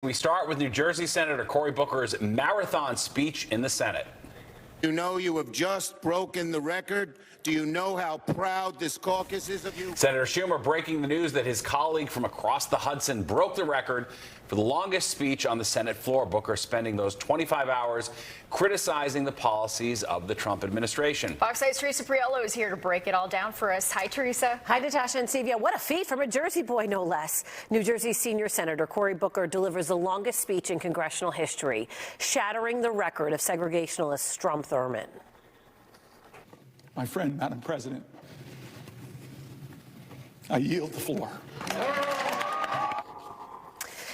We start with New Jersey Senator Cory Booker's marathon speech in the Senate. You know you have just broken the record. Do you know how proud this caucus is of you? Senator Schumer breaking the news that his colleague from across the Hudson broke the record for the longest speech on the Senate floor. Booker spending those 25 hours criticizing the policies of the Trump administration. Fox 8's Teresa Priolo is here to break it all down for us. Hi, Teresa. Hi, Natasha and Sevia. What a feat from a Jersey boy, no less. New Jersey senior Senator Cory Booker delivers the longest speech in congressional history, shattering the record of segregationist Strom Thurmond. My friend, Madam President, I yield the floor.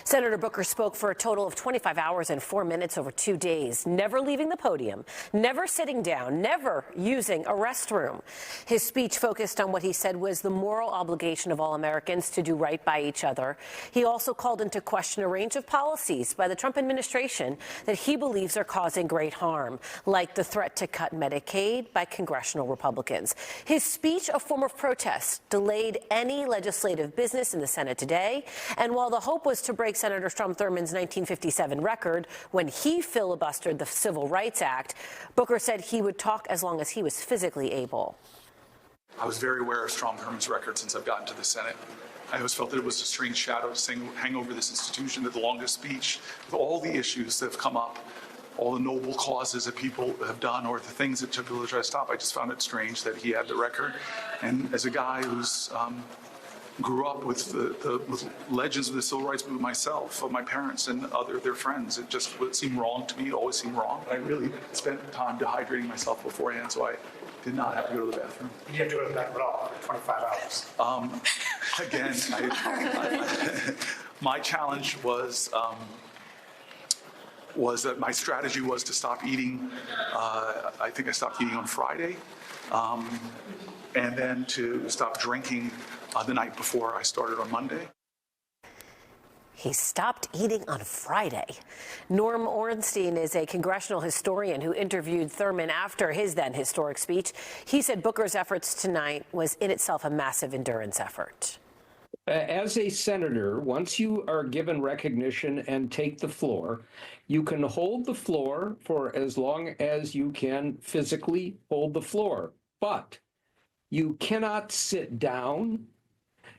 Senator Booker spoke for a total of 25 hours and 4 minutes over 2 days, never leaving the podium, never sitting down, never using a restroom. His speech focused on what he said was the moral obligation of all Americans to do right by each other. He also called into question a range of policies by the Trump administration that he believes are causing great harm, like the threat to cut Medicaid by congressional Republicans. His speech, a form of protest, delayed any legislative business in the Senate today, and while the hope was to break Senator Strom Thurmond's 1957 record when he filibustered the Civil Rights Act, Booker said he would talk as long as he was physically able. I was very aware of Strom Thurmond's record since I've gotten to the Senate. I always felt that it was a strange shadow to hang over this institution, that the longest speech, with all the issues that have come up, all the noble causes that people have done, or the things that took people to try to stop. I just found it strange that he had the record. And as a guy who's grew up with with legends of the civil rights movement myself, of my parents and their friends, it just would seem wrong to me. It always seemed wrong. I really spent time dehydrating myself beforehand, so I did not have to go to the bathroom. You didn't have to go to the bathroom at all for 25 hours. Again, my challenge was that my strategy was to stop eating. I think I stopped eating on Friday, and then to stop drinking the night before I started on Monday. He stopped eating on Friday. Norm Ornstein is a congressional historian who interviewed Thurmond after his then historic speech. He said Booker's efforts tonight was in itself a massive endurance effort. As a senator, once you are given recognition and take the floor, you can hold the floor for as long as you can physically hold the floor. But you cannot sit down.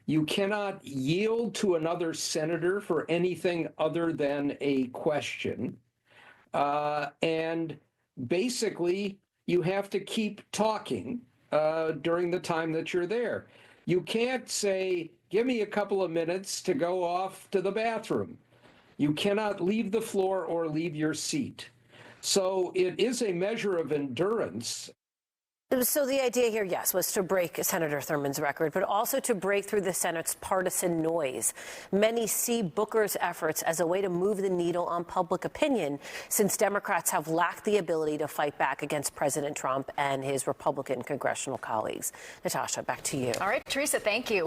You cannot yield to another senator for anything other than a question. And basically, you have to keep talking during the time that you're there. You can't say, give me a couple of minutes to go off to the bathroom. You cannot leave the floor or leave your seat. So it is a measure of endurance. So the idea here, yes, was to break Senator Thurmond's record, but also to break through the Senate's partisan noise. Many see Booker's efforts as a way to move the needle on public opinion, since Democrats have lacked the ability to fight back against President Trump and his Republican congressional colleagues. Natasha, back to you. All right, Teresa, thank you.